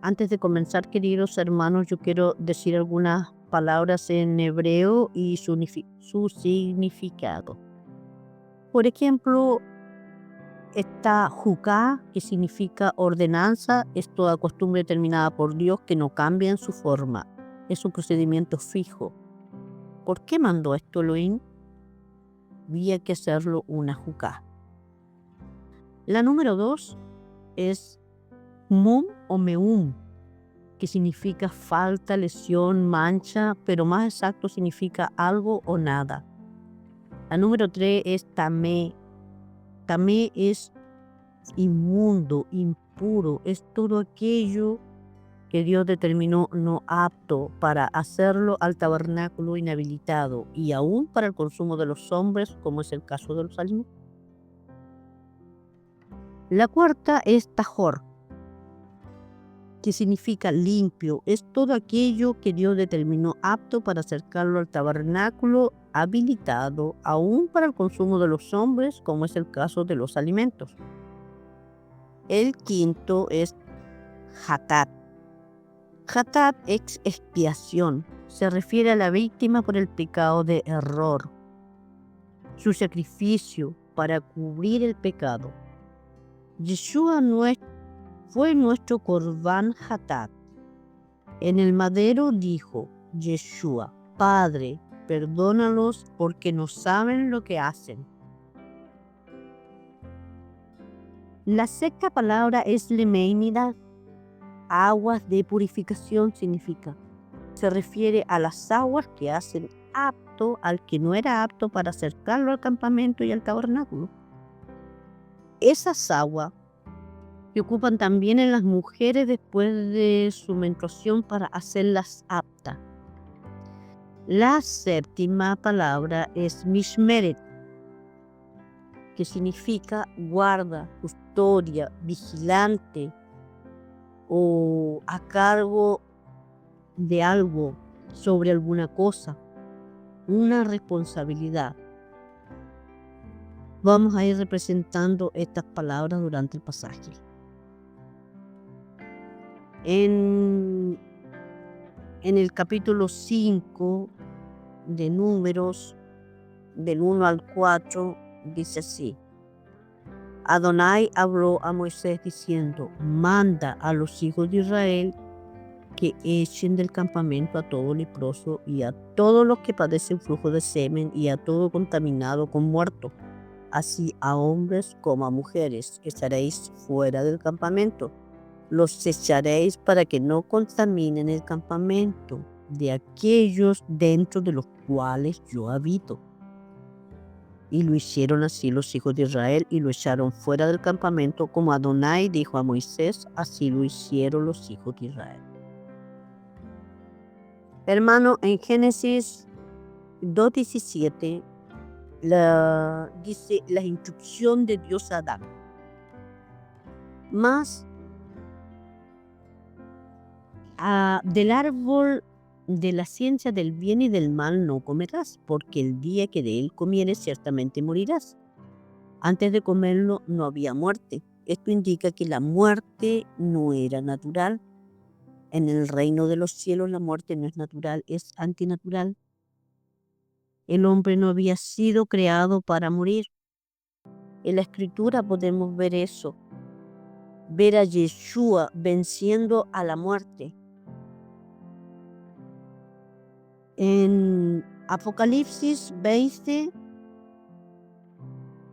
Antes de comenzar, queridos hermanos, yo quiero decir algunas palabras en hebreo y su significado. Por ejemplo, está juká, que significa ordenanza, es toda costumbre determinada por Dios que no cambia en su forma. Es un procedimiento fijo. ¿Por qué mandó esto Elohim? Había que hacerlo una juká. La número 2 es mum o meum, que significa falta, lesión, mancha, pero más exacto significa algo o nada. La número 3 es tamé. Tamé es inmundo, impuro, es todo aquello que Dios determinó no apto para hacerlo al tabernáculo inhabilitado y aún para el consumo de los hombres, como es el caso de los alimentos. La cuarta es tajor, que significa limpio, es todo aquello que Dios determinó apto para acercarlo al tabernáculo habilitado, aún para el consumo de los hombres, como es el caso de los alimentos. El quinto es hatat. Hatat es expiación, se refiere a la víctima por el pecado de error, su sacrificio para cubrir el pecado. Yeshua fue nuestro Corban Hatat. En el madero dijo Yeshua: Padre, perdónalos porque no saben lo que hacen. La sexta palabra es lemeinida, aguas de purificación significa. Se refiere a las aguas que hacen apto al que no era apto para acercarlo al campamento y al tabernáculo. Esas aguas que ocupan también en las mujeres después de su menstruación para hacerlas aptas. La séptima palabra es mishmeret, que significa guarda, custodia, vigilante o a cargo de algo, sobre alguna cosa, una responsabilidad. Vamos a ir representando estas palabras durante el pasaje. En el capítulo 5 de Números, del 1 al 4, dice así: Adonai habló a Moisés diciendo: manda a los hijos de Israel que echen del campamento a todo leproso y a todos los que padecen flujo de semen y a todo contaminado con muerto, así a hombres como a mujeres, que estaréis fuera del campamento. Los echaréis para que no contaminen el campamento de aquellos dentro de los cuales yo habito. Y lo hicieron así los hijos de Israel y lo echaron fuera del campamento, como Adonai dijo a Moisés, así lo hicieron los hijos de Israel. Hermano, en Génesis 2:17 dice la instrucción de Dios a Adán. Mas del árbol de la ciencia del bien y del mal no comerás, porque el día que de él comieres ciertamente morirás. Antes de comerlo no había muerte. Esto indica que la muerte no era natural. En el reino de los cielos la muerte no es natural, es antinatural. El hombre no había sido creado para morir. En la escritura podemos ver eso. Ver a Yeshua venciendo a la muerte. En Apocalipsis 20,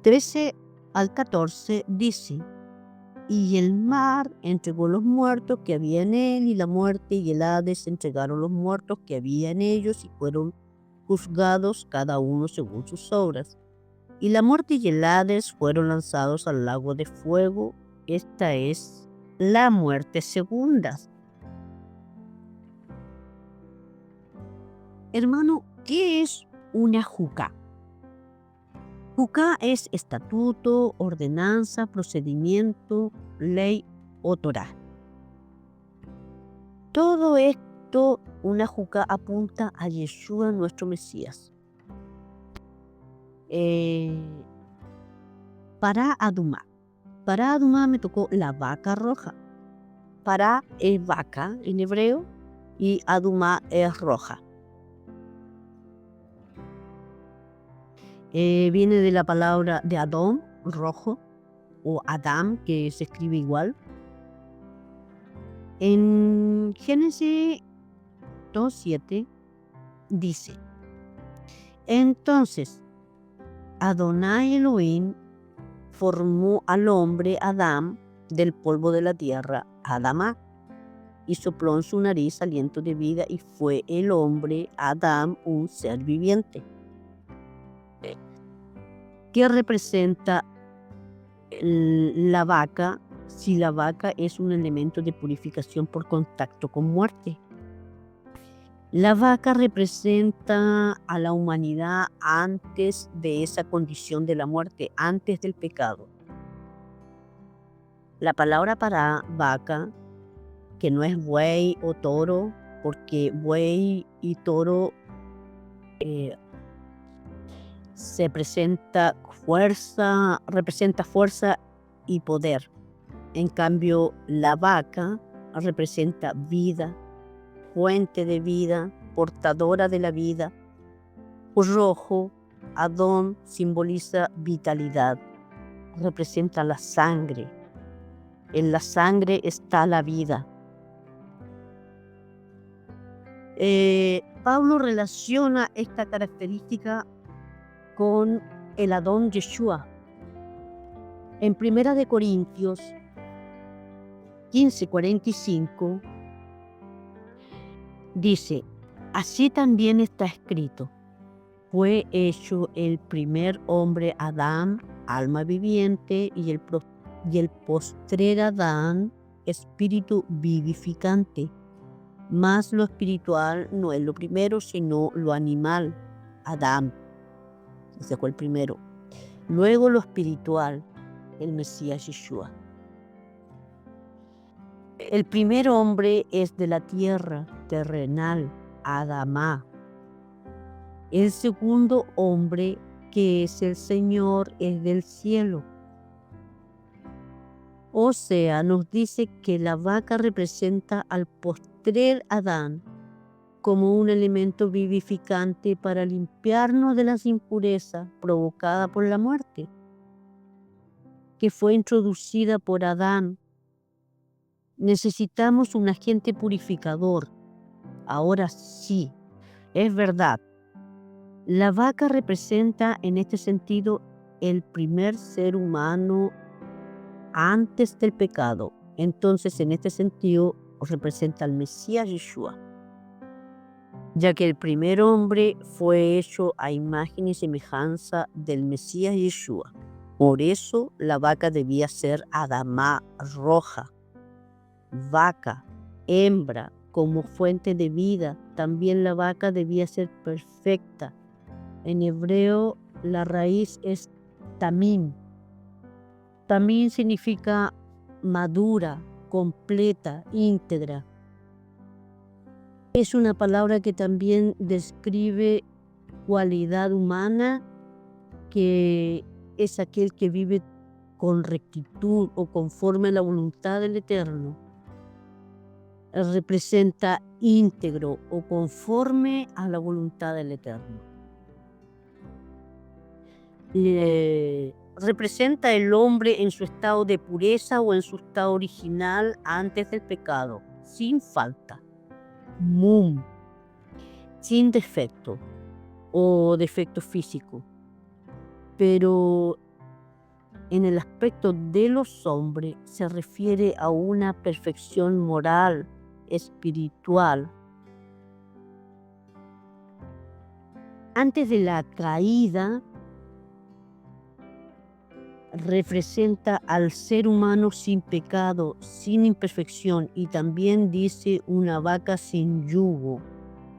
13 al 14 dice: y el mar entregó los muertos que había en él, y la muerte y el Hades entregaron los muertos que había en ellos, y fueron juzgados cada uno según sus obras. Y la muerte y el Hades fueron lanzados al lago de fuego. Esta es la muerte segunda. Hermano, ¿qué es una juká? Juká es estatuto, ordenanza, procedimiento, ley o Torá. Todo esto, una juká apunta a Yeshua, nuestro Mesías. Para Adumá me tocó la vaca roja. Para es vaca en hebreo y Adumá es roja. Viene de la palabra de Adón, rojo, o Adam, que se escribe igual. En Génesis 2:7 dice: entonces Adonai Elohim formó al hombre Adán del polvo de la tierra, Adamá, y sopló en su nariz aliento de vida, y fue el hombre Adán un ser viviente. ¿Qué representa la vaca? Si la vaca es un elemento de purificación por contacto con muerte. La vaca representa a la humanidad antes de esa condición de la muerte, antes del pecado. La palabra para vaca, que no es buey o toro, porque buey y toro representa fuerza y poder. En cambio, la vaca representa vida, fuente de vida, portadora de la vida. Rojo, Adón, simboliza vitalidad, representa la sangre. En la sangre está la vida. Pablo relaciona esta característica con el Adón Yeshua. En 1 Corintios 15:45 dice: así también está escrito: fue hecho el primer hombre Adán, alma viviente, y el postrer Adán, espíritu vivificante. Mas lo espiritual no es lo primero, sino lo animal, Adán. Ese fue el primero. Luego lo espiritual, el Mesías Yeshua. El primer hombre es de la tierra, terrenal, Adamá. El segundo hombre, que es el Señor, es del cielo. O sea, nos dice que la vaca representa al postrer Adán como un elemento vivificante para limpiarnos de las impurezas provocadas por la muerte, que fue introducida por Adán. Necesitamos un agente purificador. Ahora sí, es verdad. La vaca representa en este sentido el primer ser humano antes del pecado. Entonces, en este sentido, representa al Mesías Yeshua, ya que el primer hombre fue hecho a imagen y semejanza del Mesías Yeshua. Por eso la vaca debía ser Adamá, roja, vaca, hembra, como fuente de vida. También la vaca debía ser perfecta. En hebreo la raíz es tamim. Tamim significa madura, completa, íntegra. Es una palabra que también describe cualidad humana, que es aquel que vive con rectitud o conforme a la voluntad del Eterno. Representa íntegro o conforme a la voluntad del Eterno. Representa el hombre en su estado de pureza o en su estado original antes del pecado, sin falta, sin defecto o defecto físico. Pero en el aspecto de los hombres se refiere a una perfección moral, espiritual. Antes de la caída, representa al ser humano sin pecado, sin imperfección, y también dice una vaca sin yugo,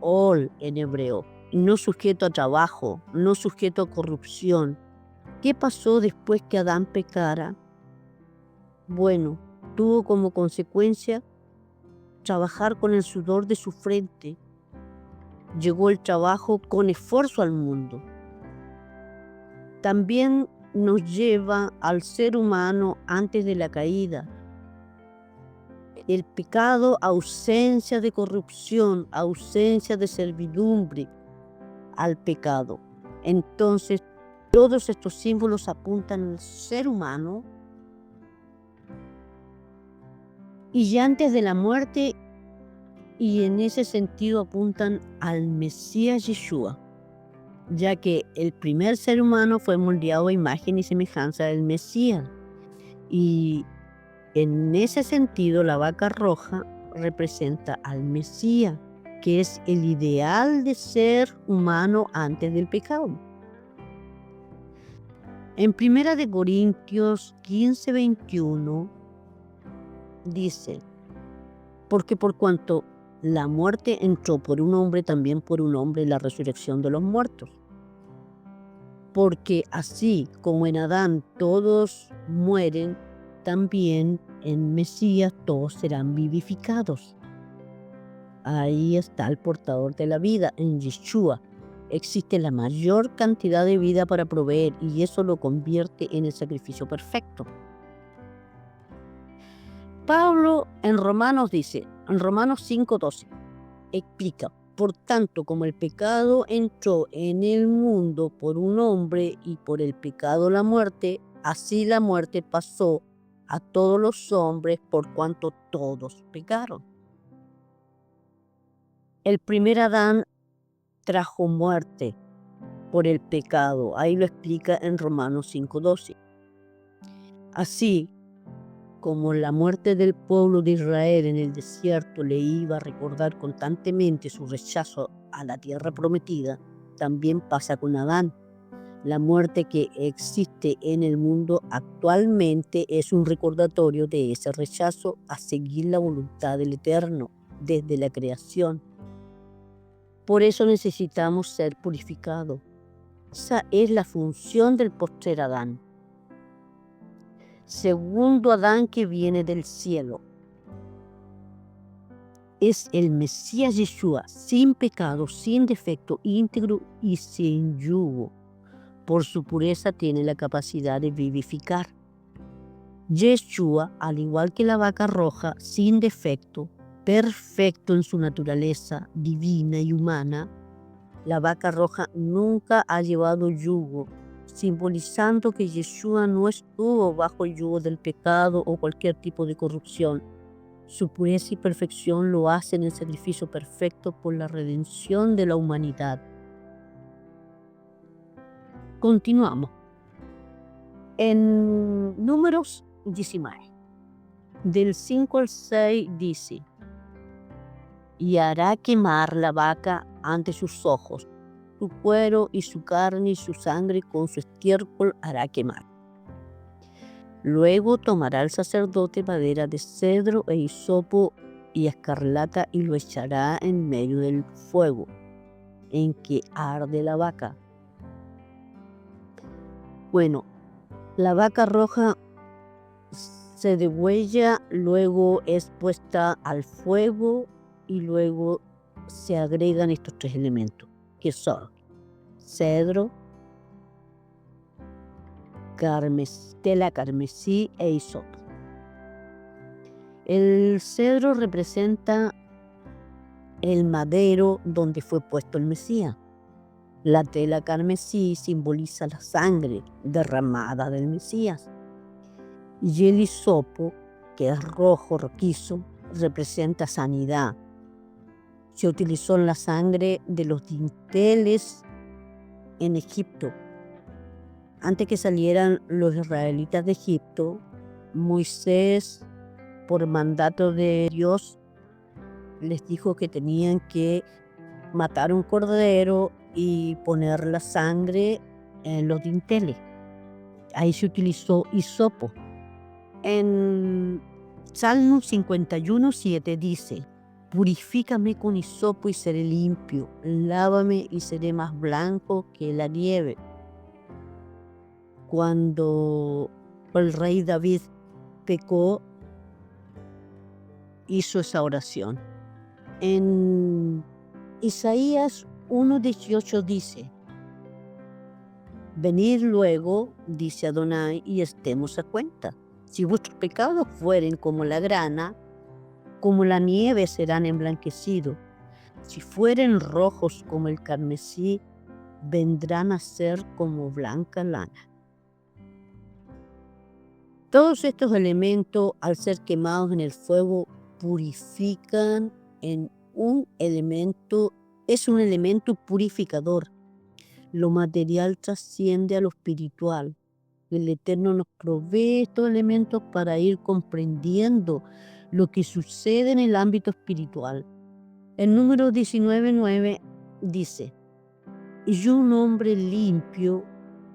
ol en hebreo, no sujeto a trabajo, no sujeto a corrupción. ¿Qué pasó después que Adán pecara? Bueno, tuvo como consecuencia trabajar con el sudor de su frente. Llegó el trabajo con esfuerzo al mundo. También nos lleva al ser humano antes de la caída. El pecado, ausencia de corrupción, ausencia de servidumbre al pecado. Entonces, todos estos símbolos apuntan al ser humano y ya antes de la muerte, y en ese sentido apuntan al Mesías Yeshua, ya que el primer ser humano fue moldeado a imagen y semejanza del Mesías. Y en ese sentido, la vaca roja representa al Mesías, que es el ideal de ser humano antes del pecado. En 1 Corintios 15:21 dice, porque por cuanto la muerte entró por un hombre, también por un hombre la resurrección de los muertos. Porque así como en Adán todos mueren, también en Mesías todos serán vivificados. Ahí está el portador de la vida, en Yeshua. Existe la mayor cantidad de vida para proveer y eso lo convierte en el sacrificio perfecto. Pablo en Romanos dice, en Romanos 5:12, explica, por tanto, como el pecado entró en el mundo por un hombre y por el pecado la muerte, así la muerte pasó a todos los hombres por cuanto todos pecaron. El primer Adán trajo muerte por el pecado. Ahí lo explica en Romanos 5:12. Así como la muerte del pueblo de Israel en el desierto le iba a recordar constantemente su rechazo a la tierra prometida, también pasa con Adán. La muerte que existe en el mundo actualmente es un recordatorio de ese rechazo a seguir la voluntad del Eterno desde la creación. Por eso necesitamos ser purificados. Esa es la función del postrer Adán. Segundo Adán que viene del cielo. Es el Mesías Yeshua, sin pecado, sin defecto, íntegro y sin yugo. Por su pureza tiene la capacidad de vivificar. Yeshua, al igual que la vaca roja, sin defecto, perfecto en su naturaleza divina y humana, la vaca roja nunca ha llevado yugo, simbolizando que Yeshua no estuvo bajo el yugo del pecado o cualquier tipo de corrupción. Su pureza y perfección lo hacen el sacrificio perfecto por la redención de la humanidad. Continuamos. En Números 19, del 5 al 6 dice, y hará quemar la vaca ante sus ojos, su cuero y su carne y su sangre con su estiércol hará quemar. Luego tomará el sacerdote madera de cedro e hisopo y escarlata y lo echará en medio del fuego en que arde la vaca. Bueno, la vaca roja se degüella, luego es puesta al fuego y luego se agregan estos tres elementos, que son cedro, tela carmesí e hisopo. El cedro representa el madero donde fue puesto el Mesías. La tela carmesí simboliza la sangre derramada del Mesías. Y el hisopo, que es rojo, rojizo, representa sanidad. Se utilizó la sangre de los dinteles en Egipto. Antes que salieran los israelitas de Egipto, Moisés, por mandato de Dios, les dijo que tenían que matar un cordero y poner la sangre en los dinteles. Ahí se utilizó hisopo. En Salmo 51:7 dice, purifícame con hisopo y seré limpio, lávame y seré más blanco que la nieve. Cuando el rey David pecó, hizo esa oración. En Isaías 1:18 dice, venid luego, dice Adonai, y estemos a cuenta. Si vuestros pecados fueren como la grana, como la nieve serán emblanquecidos. Si fueren rojos como el carmesí, vendrán a ser como blanca lana. Todos estos elementos, al ser quemados en el fuego, purifican en es un elemento purificador. Lo material trasciende a lo espiritual. El Eterno nos provee estos elementos para ir comprendiendo lo que sucede en el ámbito espiritual. El número 19:9 dice: y un hombre limpio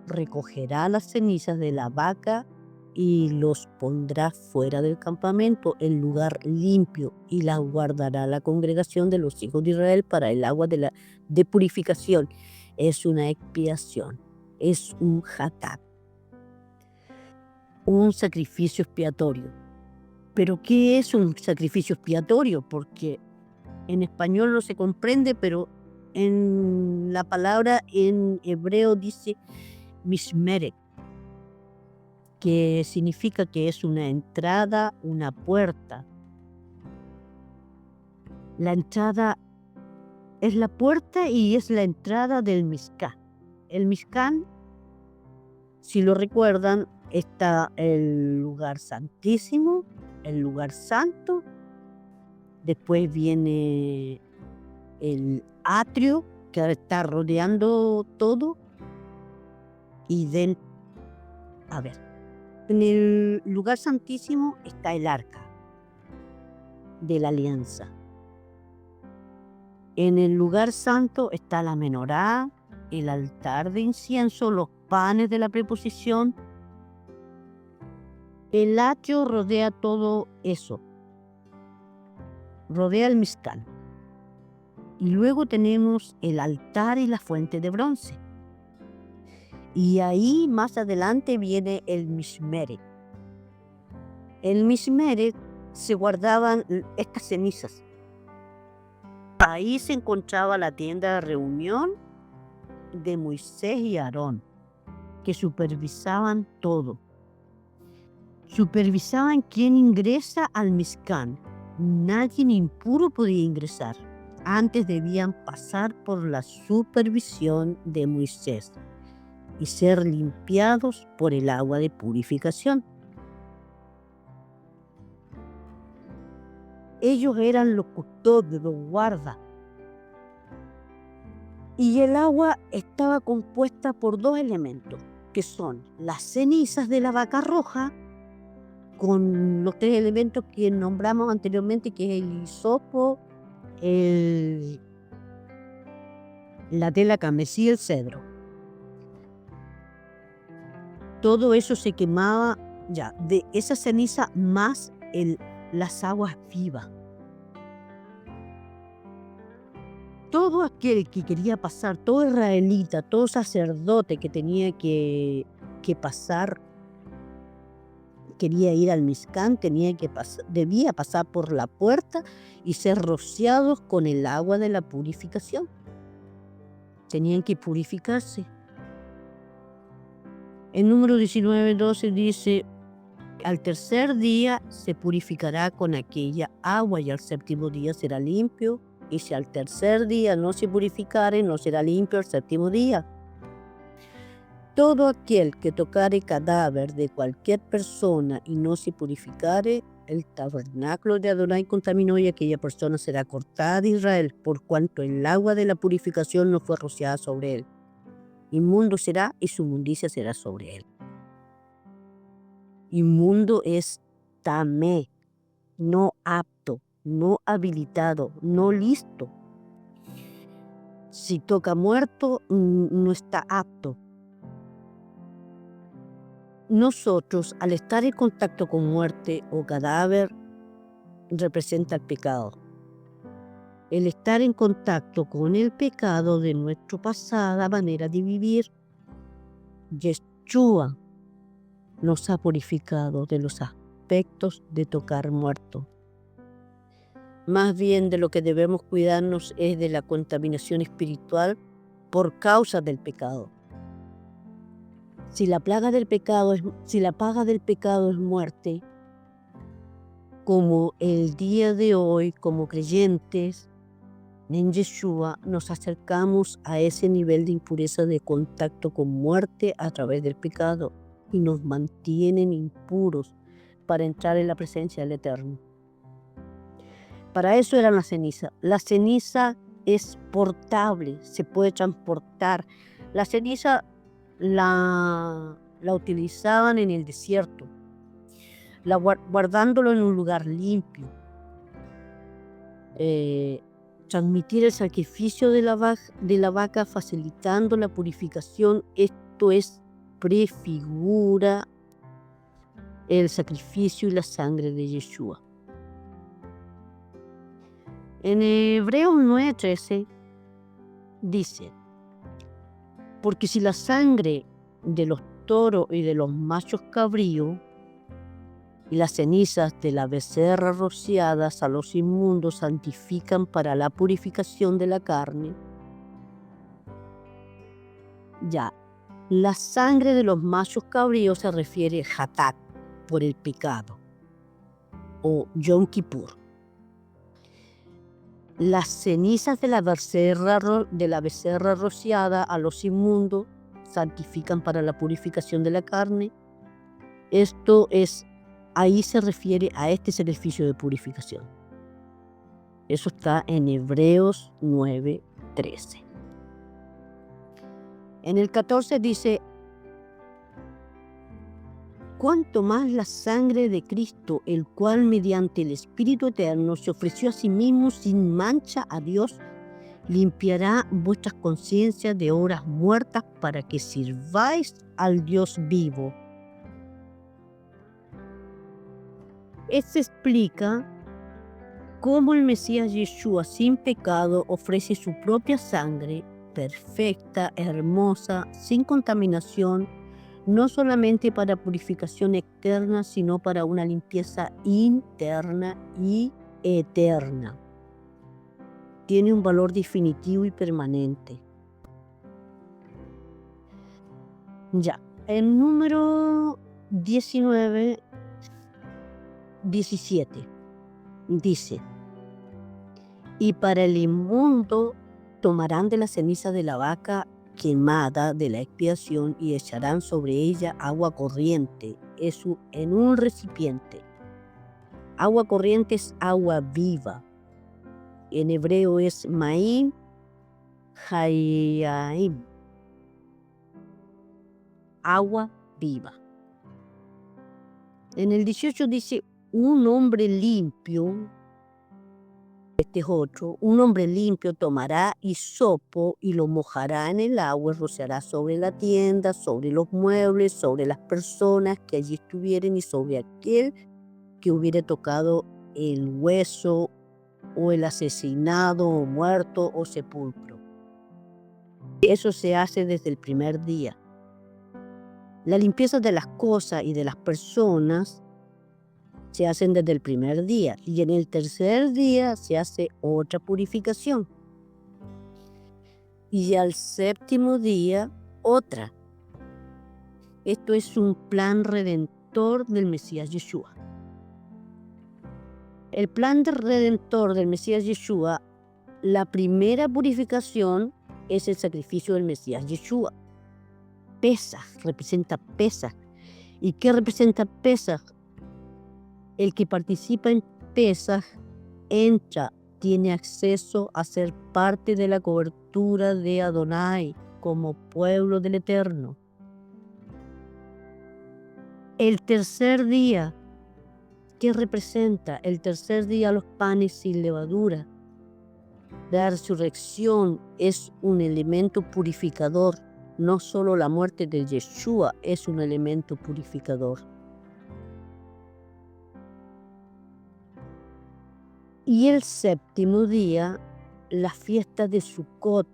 recogerá las cenizas de la vaca y los pondrá fuera del campamento, en lugar limpio, y las guardará la congregación de los hijos de Israel para el agua de purificación. Es una expiación, es un hatat, un sacrificio expiatorio. ¿Pero qué es un sacrificio expiatorio? Porque en español no se comprende, pero en la palabra en hebreo dice mishmeret, que significa que es una entrada, una puerta. La entrada es la puerta y es la entrada del Mishkan. El Mishkan, si lo recuerdan, está el lugar santísimo, el lugar santo, después viene el atrio que está rodeando todo, y en el lugar santísimo está el arca de la alianza. En el lugar santo está la menorá, el altar de incienso, los panes de la preposición. El atrio rodea todo eso, rodea el Mishkan. Y luego tenemos el altar y la fuente de bronce. Y ahí más adelante viene el mishmeret. El mishmeret se guardaban estas cenizas. Ahí se encontraba la tienda de reunión de Moisés y Aarón, que supervisaban todo. Supervisaban quién ingresa al Mishkan. Nadie impuro podía ingresar. Antes debían pasar por la supervisión de Moisés y ser limpiados por el agua de purificación. Ellos eran los custodios, los guardas. Y el agua estaba compuesta por dos elementos, que son las cenizas de la vaca roja, con los tres elementos que nombramos anteriormente, que es el hisopo, la tela carmesí y el cedro. Todo eso se quemaba ya, de esa ceniza más las aguas vivas. Todo aquel que quería pasar, todo israelita, todo sacerdote que tenía que pasar, quería ir al Mishkan, debía pasar por la puerta y ser rociados con el agua de la purificación. Tenían que purificarse. El número 19:12 dice: al tercer día se purificará con aquella agua, y al séptimo día será limpio. Y si al tercer día no se purificare, no será limpio al séptimo día. Todo aquel que tocare cadáver de cualquier persona y no se purificare, el tabernáculo de Adonai contaminó, y aquella persona será cortada de Israel, por cuanto el agua de la purificación no fue rociada sobre él. Inmundo será, y su inmundicia será sobre él. Inmundo es tamé, no apto, no habilitado, no listo. Si toca muerto, no está apto. Nosotros, al estar en contacto con muerte o cadáver, representa el pecado. El estar en contacto con el pecado de nuestra pasada manera de vivir, Yeshua nos ha purificado de los aspectos de tocar muerto. Más bien de lo que debemos cuidarnos es de la contaminación espiritual por causa del pecado. Si la paga del pecado es muerte, como el día de hoy, como creyentes en Yeshua, nos acercamos a ese nivel de impureza de contacto con muerte a través del pecado y nos mantienen impuros para entrar en la presencia del Eterno. Para eso era la ceniza. La ceniza es portable, se puede transportar. La ceniza la utilizaban en el desierto, guardándolo en un lugar limpio. Transmitir el sacrificio de la vaca facilitando la purificación, esto es prefigura el sacrificio y la sangre de Yeshua. En Hebreos 9:13 dice: porque si la sangre de los toros y de los machos cabríos y las cenizas de la becerra rociadas a los inmundos santifican para la purificación de la carne, ya, la sangre de los machos cabríos se refiere a Hatat, por el pecado, o Yom Kippur. Las cenizas de la becerra rociada a los inmundos santifican para la purificación de la carne. Esto es, ahí se refiere a este sacrificio de purificación. Eso está en Hebreos 9:13. En el 14 dice: cuanto más la sangre de Cristo, el cual mediante el Espíritu Eterno se ofreció a sí mismo sin mancha a Dios, limpiará vuestras conciencias de obras muertas para que sirváis al Dios vivo. Esto explica cómo el Mesías Yeshua sin pecado ofrece su propia sangre, perfecta, hermosa, sin contaminación, no solamente para purificación externa, sino para una limpieza interna y eterna. Tiene un valor definitivo y permanente. Ya, el número 17 dice: y para el inmundo tomarán de la ceniza de la vaca quemada de la expiación y echarán sobre ella agua corriente, eso en un recipiente. Agua corriente es agua viva. En hebreo es Ma'im Hayaim, agua viva. En el 18 dice: un hombre limpio, este es otro, un hombre limpio tomará hisopo y lo mojará en el agua y rociará sobre la tienda, sobre los muebles, sobre las personas que allí estuvieren y sobre aquel que hubiere tocado el hueso o el asesinado o muerto o sepulcro. Eso se hace desde el primer día. La limpieza de las cosas y de las personas se hacen desde el primer día y en el tercer día se hace otra purificación y al séptimo día otra. Esto es un plan redentor del Mesías Yeshua. El plan redentor del Mesías Yeshua, la primera purificación es el sacrificio del Mesías Yeshua. Pesaj representa Pesaj. ¿Y qué representa Pesaj? El que participa en Pesaj entra, tiene acceso a ser parte de la cobertura de Adonai como pueblo del Eterno. El tercer día, ¿qué representa? El tercer día, los panes sin levadura. La resurrección es un elemento purificador. No solo la muerte de Yeshua es un elemento purificador. Y el séptimo día, la fiesta de Sukkot,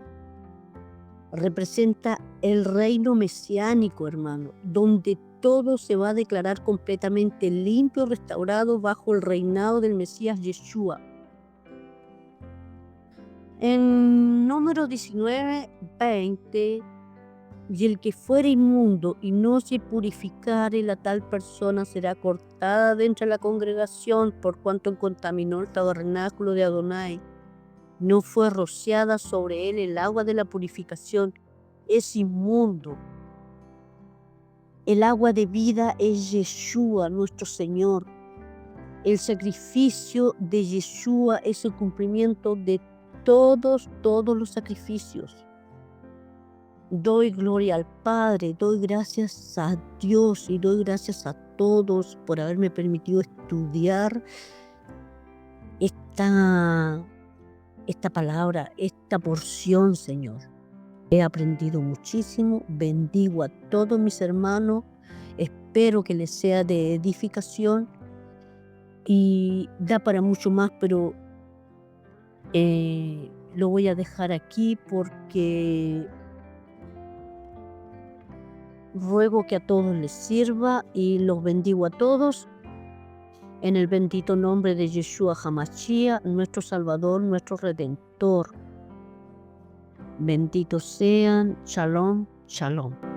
representa el reino mesiánico, hermano, donde todo se va a declarar completamente limpio, restaurado bajo el reinado del Mesías Yeshua. En número 19, 20, Y el que fuere inmundo y no se purificare, la tal persona será cortada de entre la congregación, por cuanto contaminó el tabernáculo de Adonai. No fue rociada sobre él el agua de la purificación, es inmundo. El agua de vida es Yeshua, nuestro Señor. El sacrificio de Yeshua es el cumplimiento de todos los sacrificios. Doy gloria al Padre, doy gracias a Dios y doy gracias a todos por haberme permitido estudiar esta palabra, esta porción, Señor. He aprendido muchísimo, bendigo a todos mis hermanos, espero que les sea de edificación y da para mucho más, pero lo voy a dejar aquí porque ruego que a todos les sirva y los bendigo a todos en el bendito nombre de Yeshua HaMashiach, nuestro Salvador, nuestro Redentor. Benditos sean. Shalom, shalom.